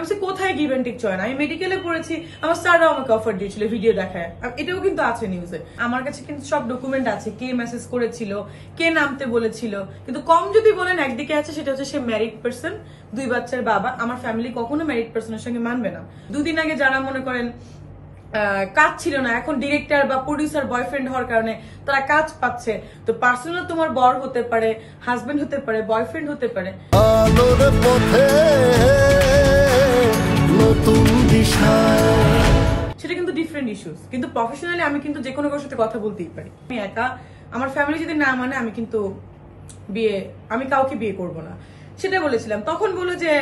আমি কোথায় give and take চলে না। আমি মেডিকেলে পড়েছি, আমার স্যাররাও আমাকে অফার দিয়েছিল ভিডিও দেখায়, এটাও কিন্তু আছে নিউজে। আমার কাছে কিন্তু সব ডকুমেন্ট আছে, কে মেসেজ করেছিল, কে নামতে বলেছিল। কিন্তু কম যদি বলেন একদিকে আছে, সেটা হচ্ছে সে ম্যারিড পার্সন, 2 বাচ্চার বাবা। আমার ফ্যামিলি কখনো ম্যারিড পার্সনের সঙ্গে মানবে না। 2 দিন আগে যারা মনে করেন কাজ ছিল না, এখন ডিরেক্টর বা প্রডিউসার বয়ফ্রেন্ড হওয়ার কারণে তারা কাজ পাচ্ছে। তো পার্সোনাল তোমার বর হতে পারে, হাজবেন্ড হতে পারে, বয়ফ্রেন্ড হতে পারে, সেটা কিন্তু ডিফারেন্ট ইস্যুস। কিন্তু প্রফেশনালি আমি কিন্তু যে কোনো কারোর সাথে কথা বলতেই পারি। আমি একা, আমার ফ্যামিলি যদি না মানে আমি কাউকে বিয়ে করব না, সেটা বলেছিলাম। তখন বললো যে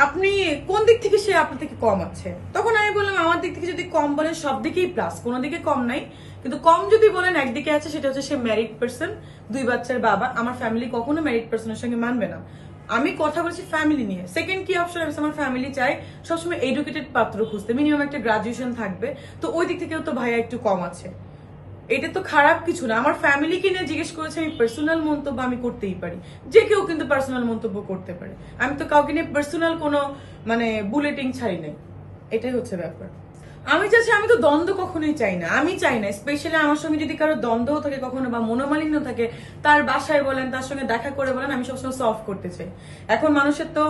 আপনি কোন দিক থেকে সে আপনার থেকে কম আছে। তখন আমি বললাম আমার দিক থেকে যদি কম বলেন সব দিকেই প্লাস, কোনো দিকে কম নাই। কিন্তু কম যদি বলেন একদিকে আছে, সেটা হচ্ছে সে ম্যারিড পার্সন, 2 বাচ্চার বাবা। আমার ফ্যামিলি কখনো ম্যারিড পার্সনের সঙ্গে মানবে না। আমি কথা বলছি ফ্যামিলি নিয়ে। সেকেন্ড কি অপশন আছে, আমার ফ্যামিলি চাই সবসময় এডুকেটেড পাত্র খুঁজতে, মিনিমাম একটা গ্রাজুয়েশন থাকবে। তো ওই দিক থেকেও তো ভাইয়া একটু কম আছে, এটা তো খারাপ কিছু না। আমার ফ্যামিলিকে নিয়ে জিজ্ঞেস করেছে, আমি পার্সোনাল মন্তব্য আমি করতেই পারি, যে কেউ কিন্তু পার্সোনাল মন্তব্য করতে পারে। আমি তো কাউকে নিয়ে পার্সোনাল কোনো বুলেটিং ছাড়ি নাই, এটাই হচ্ছে ব্যাপার। আমি চাচ্ছি, আমি তো দ্বন্দ্ব কখনোই চাই না, আমি চাই না। স্পেশালি আমার সঙ্গে যদি কারো দ্বন্দ্ব থাকে কখনো বা মনোমালিন্য থাকে, তার বাসায় বলেন, তার সঙ্গে দেখা করে বলেন, আমি সবসময় সলভ করতে চাই। এখন মানুষের তো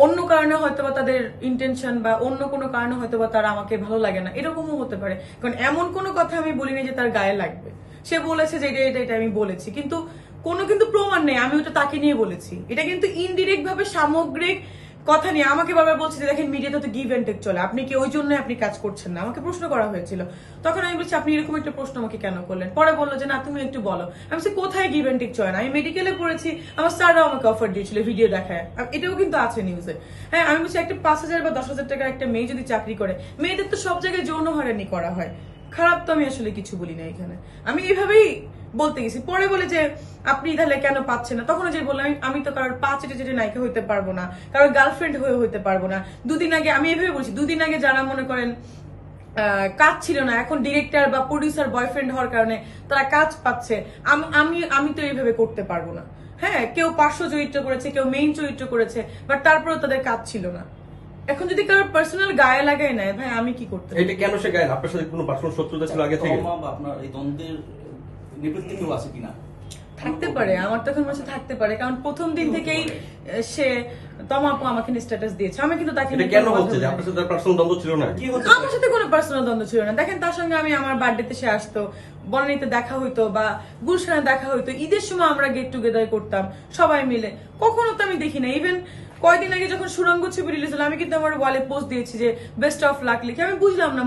অন্য কারণে হয়তোবা তাদের ইন্টেনশন বা অন্য কোনো কারণে হয়তোবা তারা আমাকে ভালো লাগে না, এরকমও হতে পারে। কারণ এমন কোনো কথা আমি বলিনি যে তার গায়ে লাগবে। সে বলেছে যে এটা আমি বলেছি, কিন্তু কোনো কিন্তু প্রমাণ নেই আমি ওটা তাকে নিয়ে বলেছি। এটা কিন্তু ইনডিরেক্ট ভাবে সামগ্রিক কথা নিয়ে আমাকে বারবার বলছে যে দেখেন মিডিয়াতে তো গিভ এন্ড টেক চলে, আপনি কি ওই জন্য আপনি কাজ করছেন না। আমাকে প্রশ্ন করা হয়েছিল, তখন আমি বলছি আপনি এরকম একটা প্রশ্ন আমাকে কেন করলেন। পরে বললো যে না তুমি একটু বলো। আমি বলছি কোথায় গিভ এন্ড টেক চলে না। আমি মেডিকেলে পড়েছি, আমার স্যাররাও আমাকে অফার দিয়েছিল ভিডিও দেখায়, এটাও কিন্তু আছে নিউজে। হ্যাঁ, আমি বলছি একটা 5,000 বা 10,000 টাকার একটা মেয়ে যদি চাকরি করে, মেয়েদের তো সব জায়গায় যৌন হয়রানি করা হয়। খারাপ তো আমি আসলে কিছু বলি না এখানে, আমি এইভাবেই বলতে গেছি। পরে বলে যে আপনি তাহলে কেন পাচ্ছেন না, তখন যে বললাম আমি তো কারোর পা চেটে চেটে নায়িকা হইতে পারবো না, কারোর গার্লফ্রেন্ড হইতে পারবো না। 2 দিন আগে আমি এভাবে বলছি, 2 দিন আগে যারা মনে করেন কাজ ছিল না, এখন ডিরেক্টর বা প্রডিউসার বয়ফ্রেন্ড হওয়ার কারণে তারা কাজ পাচ্ছে, আমি তো এইভাবে করতে পারবো না। হ্যাঁ, কেউ পার্শ্ব চরিত্র করেছে, কেউ মেইন চরিত্র করেছে, বাট তারপরেও তাদের কাজ ছিল না। এখন যদি কারোর পার্সোনাল গায়ে লাগাই না, ভাই আমি কি করতে? এটা কেন সে গায়ে? আপনার সাথে কোনো পার্সোনাল শত্রুতা ছিল আগে থেকে? আপনার এই দ্বন্দ্বের নেপথ্যে কেউ আছে কিনা? থাকতে পারে, আমার তখন মনে থাকতে পারে, কারণ প্রথম দিন থেকেই সে তমাপু আমাকে স্ট্যাটাস দিয়েছে। আমি কিন্তু তাকে কেন হচ্ছে যে আপনার সাথে পার্সোনাল দ্বন্দ্ব ছিল না? আমার সাথে কোনো পার্সোনাল দ্বন্দ্ব ছিল না। দেখেন তার সঙ্গে আমি আমার বার্থডেতে সে আসতো, বনানীতে দেখা হইতো বা গুলশানে দেখা হইতো, ঈদের সময় আমরা গেট টুগেদার করতাম সবাই মিলে। কখনো তো আমি দেখি না। ইভেন কয়দিন আগে যখন সুরঙ্গ ছবি রিলিজ হলো, আমি কিন্তু আমার ওয়ালে পোস্ট দিয়েছি যে বেস্ট অফ লাক লিখে। আমি বুঝলাম না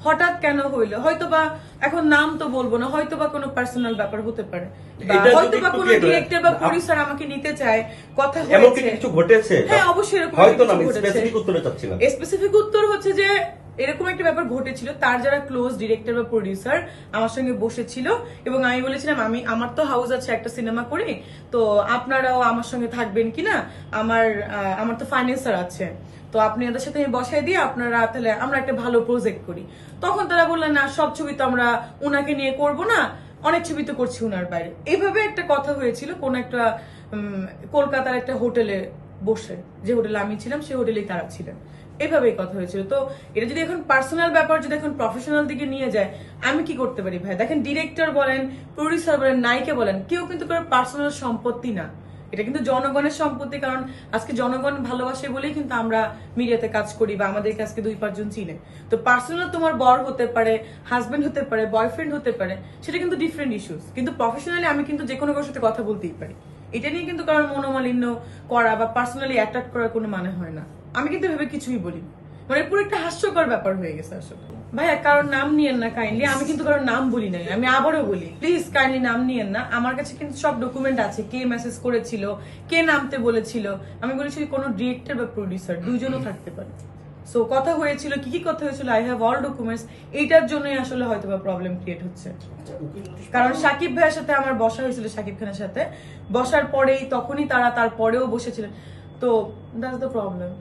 হঠাৎ কেন হইলো। হয়তোবা এখন নাম তো বলবো না, হয়তোবা কোনো পার্সোনাল ব্যাপার হতে পারে, হয়তোবা কোনো ডিরেক্টর বা প্রডিউসার আমাকে নিতে চায়, কথা হয়েছে, কিছু ঘটেছে। হ্যাঁ অবশ্যই এরকম হয়তো না, আমি স্পেসিফিক উত্তরে চাচ্ছিলাম। স্পেসিফিক উত্তর হচ্ছে যে এরকম একটা ব্যাপার ঘটেছিল, তার যারা ক্লোজ ডিরেক্টর বা প্রডিউসার আমার সঙ্গে বসেছিল এবং আমি বলেছিলাম আমার তো হাউস আছে, একটা সিনেমা করি, তো আপনারাও আমার সঙ্গে থাকবেন কিনা, আমার তো ফাইন্যান্সার আছে, তো আপনি ওদের সাথে বসাই দিয়ে আপনারা তাহলে আমরা একটা ভালো প্রজেক্ট করি। তখন তারা বললেন না, সব ছবি তো আমরা উনাকে নিয়ে করব না, অনেক ছবি তো করছি উনার বাইরে। এইভাবে একটা কথা হয়েছিল কোন একটা কলকাতার একটা হোটেলে বসে, যে হোটেলে আমি ছিলাম সেই হোটেলেই তারা ছিলেন। এভাবেই কথা হয়েছিল। তো এটা যদি এখন পার্সোনাল ব্যাপার যদি এখন প্রফেশনাল দিকে নিয়ে যায়, আমি কি করতে পারি ভাই? দেখেন ডিরেক্টর বলেন, প্রডিউসার বলেন, নায়িকা বলেন, কেউ কিন্তু কারোর পার্সোনাল সম্পত্তি না, এটা কিন্তু জনগণের সম্পত্তি। কারণ আজকে জনগণ ভালোবাসে বলেই কিন্তু আমরা মিডিয়াতে কাজ করি বা আমাদেরকে আজকে 2-5 জন চিনে। তো পার্সোনাল তোমার বর হতে পারে, হাজবেন্ড হতে পারে, বয়ফ্রেন্ড হতে পারে, সেটা কিন্তু ডিফারেন্ট ইস্যুস। কিন্তু প্রফেশনালি আমি কিন্তু যে কোনো কারোর সাথে কথা বলতেই পারি। এটা নিয়ে কিন্তু কারোর মনোমালিন্য করা বা পার্সোনালি অ্যাটাক করার কোনো মানে হয় না। আমি কিন্তু ভেবে কিছুই বলি, পুরো একটা হাস্যকর ব্যাপার হয়ে গেছে আসলে। ভাইয়া কারোর নাম নিয়েন না কাইন্ডলি, আমি কিন্তু কারোর নাম বলি নাই। আমি আবারও বলি, প্লিজ কাইন্ডলি নাম নিয়েন না। আমার কাছে কিন্তু সব ডকুমেন্ট আছে, কে মেসেজ করেছিল, কে নামতে বলেছিল। আমি বলেছি কোনো ডিরেক্টর বা প্রডিউসার দুইজনও থাকতে পারে। সো কথা হয়েছিল, কি কি কথা হয়েছিল, আই হ্যাভ অল ডকুমেন্টস। এইটার জন্যই আসলে হয়তো বা প্রবলেম ক্রিয়েট হচ্ছে। কারণ সাকিব ভাইয়ের সাথে আমার বসা হয়েছিল, সাকিব খানের সাথে বসার পরেই তখনই তারপরেও বসেছিলেন। তো দ্যাটস দ্য প্রবলেম।